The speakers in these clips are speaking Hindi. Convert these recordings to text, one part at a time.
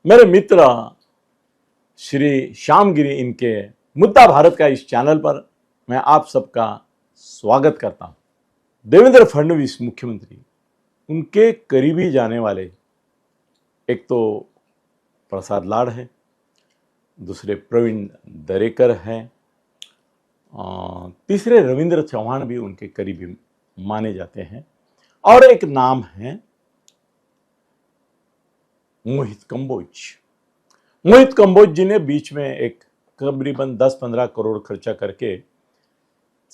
मेरे मित्र श्री श्यामगिरी इनके मुद्दा भारत का इस चैनल पर मैं आप सबका स्वागत करता हूं। देवेंद्र फडणवीस मुख्यमंत्री, उनके करीबी जाने वाले एक तो प्रसाद लाड है, दूसरे प्रवीण दरेकर हैं, तीसरे रविंद्र चौहान भी उनके करीबी माने जाते हैं, और एक नाम है मोहित कंबोज जी ने बीच में एक करीबन 10-15 करोड़ खर्चा करके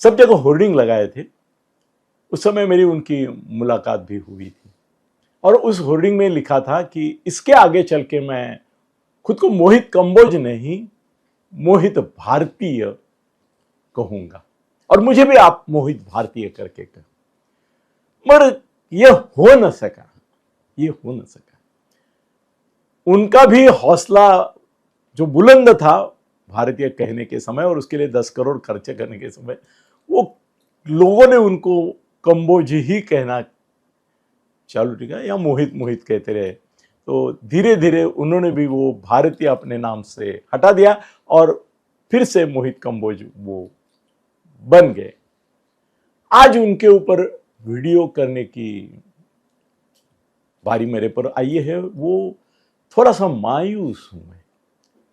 सब जगह होर्डिंग लगाए थे। उस समय मेरी उनकी मुलाकात भी हुई थी और उस होर्डिंग में लिखा था कि इसके आगे चल के मैं खुद को मोहित कंबोज नहीं, मोहित भारतीय कहूंगा और मुझे भी आप मोहित भारतीय करके कह। मगर यह हो न सका। उनका भी हौसला जो बुलंद था भारतीय कहने के समय और उसके लिए 10 करोड़ खर्चे करने के समय, वो लोगों ने उनको कंबोज ही कहना चालू किया या मोहित कहते रहे। तो धीरे धीरे उन्होंने भी वो भारतीय अपने नाम से हटा दिया और फिर से मोहित कंबोज वो बन गए। आज उनके ऊपर वीडियो करने की बारी मेरे पर आई है। वो थोड़ा सा मायूस हूं, मैं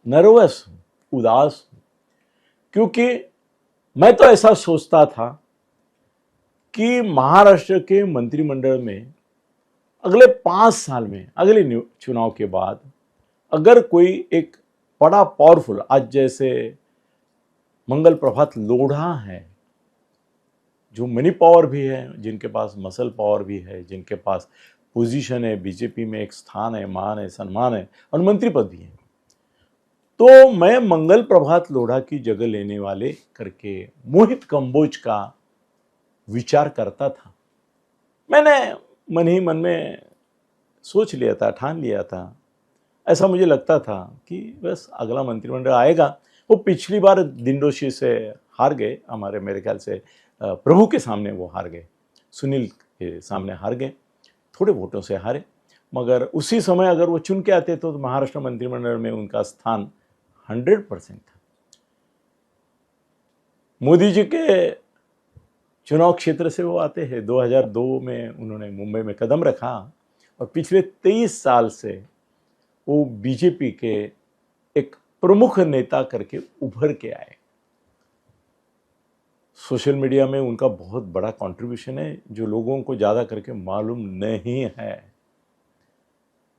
नर्वस हूं, उदास हूं, क्योंकि मैं तो ऐसा सोचता था कि महाराष्ट्र के मंत्रिमंडल में अगले 5 साल में, अगले चुनाव के बाद, अगर कोई एक बड़ा पावरफुल, आज जैसे मंगल प्रभात लोढ़ा है जो मनी पावर भी है, जिनके पास मसल पावर भी है, जिनके पास पोजीशन है, बीजेपी में एक स्थान है, मान है, सम्मान है और मंत्री पद भी है, तो मैं मंगल प्रभात लोढ़ा की जगह लेने वाले करके मोहित कंबोज का विचार करता था। मैंने मन ही मन में सोच लिया था, ठान लिया था। ऐसा मुझे लगता था कि बस अगला मंत्रिमंडल आएगा। वो पिछली बार दिंडोशी से हार गए, हमारे मेरे ख्याल से प्रभु के सामने वो हार गए, सुनील के सामने हार गए, थोड़े वोटों से हारे। मगर उसी समय अगर वो चुन के आते तो महाराष्ट्र मंत्रिमंडल में उनका स्थान 100% था। मोदी जी के चुनाव क्षेत्र से वो आते हैं। 2002 में उन्होंने मुंबई में कदम रखा और पिछले 23 साल से वो बीजेपी के एक प्रमुख नेता करके उभर के आए। सोशल मीडिया में उनका बहुत बड़ा कंट्रीब्यूशन है जो लोगों को ज़्यादा करके मालूम नहीं है।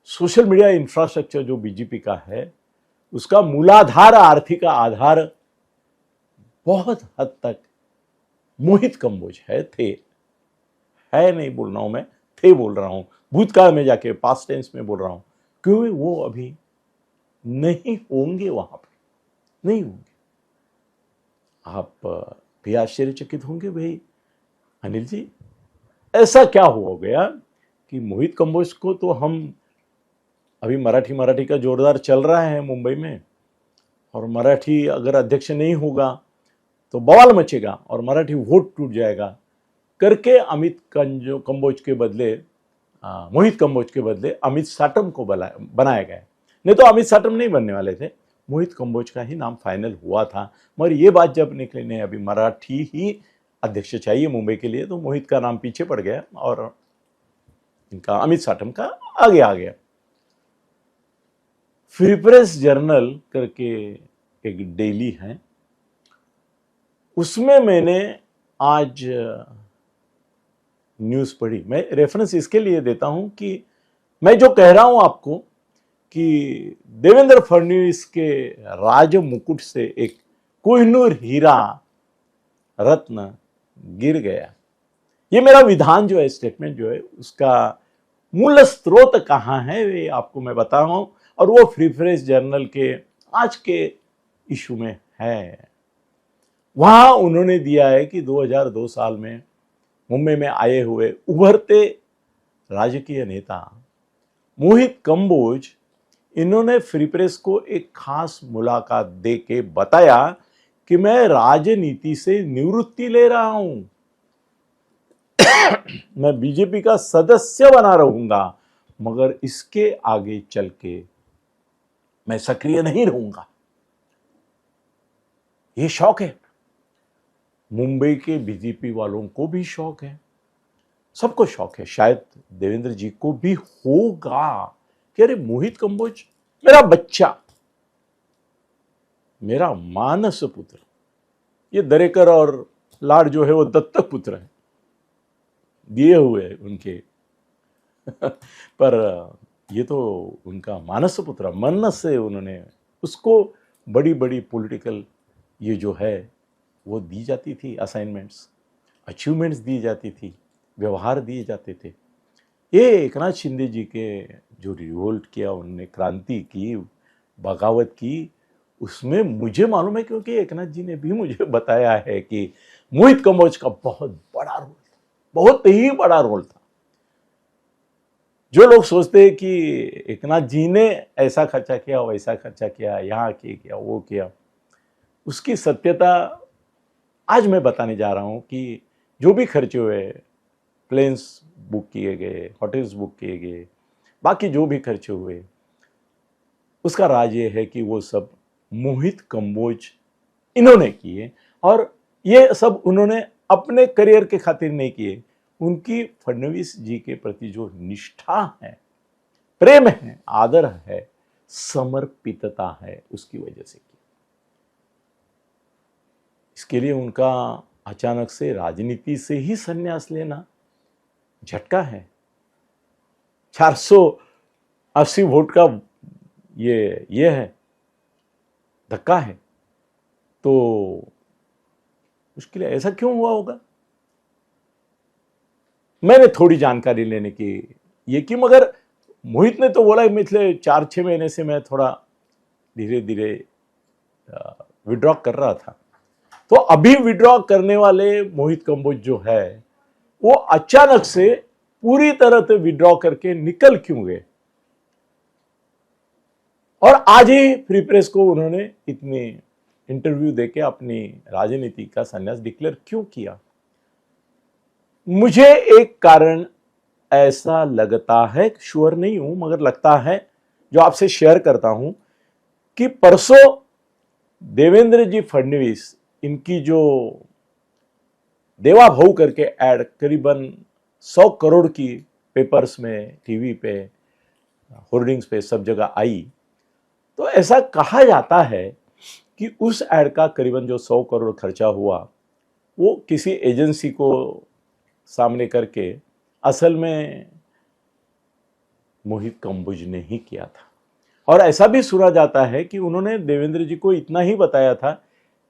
सोशल मीडिया इंफ्रास्ट्रक्चर जो बीजेपी का है, उसका मूलाधार, आर्थिक आधार बहुत हद तक मोहित कंबोज है नहीं बोल रहा हूं मैं, थे बोल रहा हूं, भूतकाल में जाके पास्ट टेंस में बोल रहा हूं, क्योंकि वो अभी नहीं होंगे, वहां पर नहीं होंगे। आप भी आश्चर्यचकित होंगे, भाई अनिल जी ऐसा क्या हो गया कि मोहित कंबोज को तो हम अभी मराठी का जोरदार चल रहा है मुंबई में, और मराठी अगर अध्यक्ष नहीं होगा तो बवाल मचेगा और मराठी वोट टूट जाएगा करके मोहित कंबोज के बदले अमित साटम को बनाया गया। नहीं तो अमित साटम नहीं बनने वाले थे, मोहित कंबोज का ही नाम फाइनल हुआ था। मगर ये बात जब निकली नहीं अभी मराठी ही अध्यक्ष चाहिए मुंबई के लिए, तो मोहित का नाम पीछे पड़ गया और इनका अमित साटम का आगे आ गया। फ्री प्रेस जर्नल करके एक डेली है, उसमें मैंने आज न्यूज़ पढ़ी। मैं रेफरेंस इसके लिए देता हूं कि मैं जो कह रहा हूं आपको कि देवेंद्र फडणवीस के राज मुकुट से एक कोहिनूर हीरा रत्न गिर गया। ये मेरा विधान जो है, स्टेटमेंट जो है, उसका मूल स्रोत कहाँ है वे आपको मैं बता रहा हूं, और वो फ्री प्रेस जर्नल के आज के इशू में है। वहां उन्होंने दिया है कि 2002 साल में मुंबई में आए हुए उभरते राजकीय नेता मोहित कंबोज, इन्होंने फ्री प्रेस को एक खास मुलाकात दे के बताया कि मैं राजनीति से निवृत्ति ले रहा हूं, मैं बीजेपी का सदस्य बना रहूंगा, मगर इसके आगे चल के मैं सक्रिय नहीं रहूंगा। ये शौक है, मुंबई के बीजेपी वालों को भी शौक है, सबको शौक है, शायद देवेंद्र जी को भी होगा कि अरे मोहित कंबोज मेरा बच्चा, मेरा मानस पुत्र, ये दरेकर और लाड जो है वो दत्तक पुत्र है, दिए हुए उनके पर ये तो उनका मानस पुत्र, मन से उन्होंने उसको बड़ी बड़ी पॉलिटिकल ये जो है वो दी जाती थी, असाइनमेंट्स, अचीवमेंट्स दी जाती थी, व्यवहार दिए जाते थे। ये एकनाथ शिंदे जी के जो रिवोल्ट किया, उन्होंने क्रांति की, बगावत की, उसमें मुझे मालूम है क्योंकि एकनाथ जी ने भी मुझे बताया है कि मोहित कंबोज का बहुत बड़ा रोल था, बहुत ही बड़ा रोल था। जो लोग सोचते हैं कि एकनाथ जी ने ऐसा खर्चा किया, वैसा खर्चा किया, यहाँ किया, वो किया, उसकी सत्यता आज मैं बताने जा रहा हूँ कि जो भी खर्चे हुए, प्लेन्स बुक किए गए, होटल्स बुक किए गए, बाकी जो भी खर्चे हुए, उसका राज ये है कि वो सब मोहित कंबोज इन्होंने किए। और ये सब उन्होंने अपने करियर के खातिर नहीं किए, उनकी फडणवीस जी के प्रति जो निष्ठा है, प्रेम है, आदर है, समर्पितता है, उसकी वजह से की। इसके लिए उनका अचानक से राजनीति से ही संन्यास लेना झटका है। 480 वोट का ये है, धक्का है। तो उसके लिए ऐसा क्यों हुआ होगा? मैंने थोड़ी जानकारी लेने की ये की, मगर मोहित ने तो बोला पिछले 4-6 महीने से मैं थोड़ा धीरे धीरे विड्रॉ कर रहा था। तो अभी विड्रॉ करने वाले मोहित कंबोज जो है वो अचानक से पूरी तरह से विड्रॉ करके निकल क्यों गए? और आज ही फ्री प्रेस को उन्होंने इतनी इंटरव्यू देके अपनी राजनीति का संन्यास डिक्लेयर क्यों किया? मुझे एक कारण ऐसा लगता है, श्योर नहीं हूं मगर लगता है, जो आपसे शेयर करता हूं, कि परसों देवेंद्र जी फडणवीस इनकी जो देवा भाऊ करके ऐड करीबन 100 करोड़ की पेपर्स में, टीवी पे, होर्डिंग्स पे, सब जगह आई, तो ऐसा कहा जाता है कि उस ऐड का करीबन जो 100 करोड़ खर्चा हुआ वो किसी एजेंसी को सामने करके असल में मोहित कंबोज ने ही किया था। और ऐसा भी सुना जाता है कि उन्होंने देवेंद्र जी को इतना ही बताया था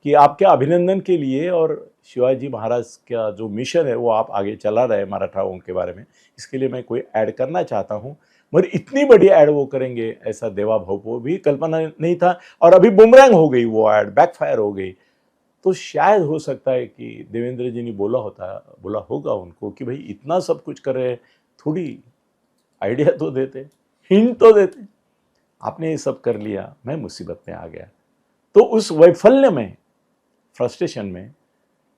कि आपके अभिनंदन के लिए और शिवाजी महाराज का जो मिशन है वो आप आगे चला रहे मराठाओं के बारे में, इसके लिए मैं कोई ऐड करना चाहता हूं। मगर इतनी बड़ी ऐड वो करेंगे ऐसा देवा भाऊ को भी कल्पना नहीं था। और अभी बुमरैंग हो गई वो ऐड, बैकफायर हो गई। तो शायद हो सकता है कि देवेंद्र जी ने बोला होगा उनको कि भाई इतना सब कुछ कर रहे, थोड़ी आइडिया तो देते, हिंट तो देते, आपने ये सब कर लिया, मैं मुसीबत में आ गया। तो उस वैफल्य में, फ्रस्ट्रेशन में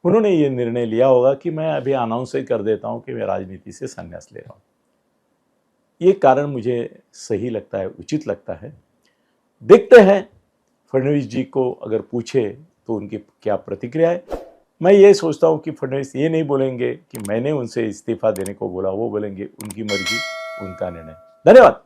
उन्होंने ये निर्णय लिया होगा कि मैं अभी अनाउंस ही कर देता हूं कि मैं राजनीति से संन्यास ले रहा हूं। ये कारण मुझे सही लगता है, उचित लगता है। देखते हैं फडणवीस जी को अगर पूछे तो उनकी क्या प्रतिक्रिया है। मैं ये सोचता हूं कि फडणवीस ये नहीं बोलेंगे कि मैंने उनसे इस्तीफा देने को बोला, वो बोलेंगे उनकी मर्जी, उनका निर्णय। धन्यवाद।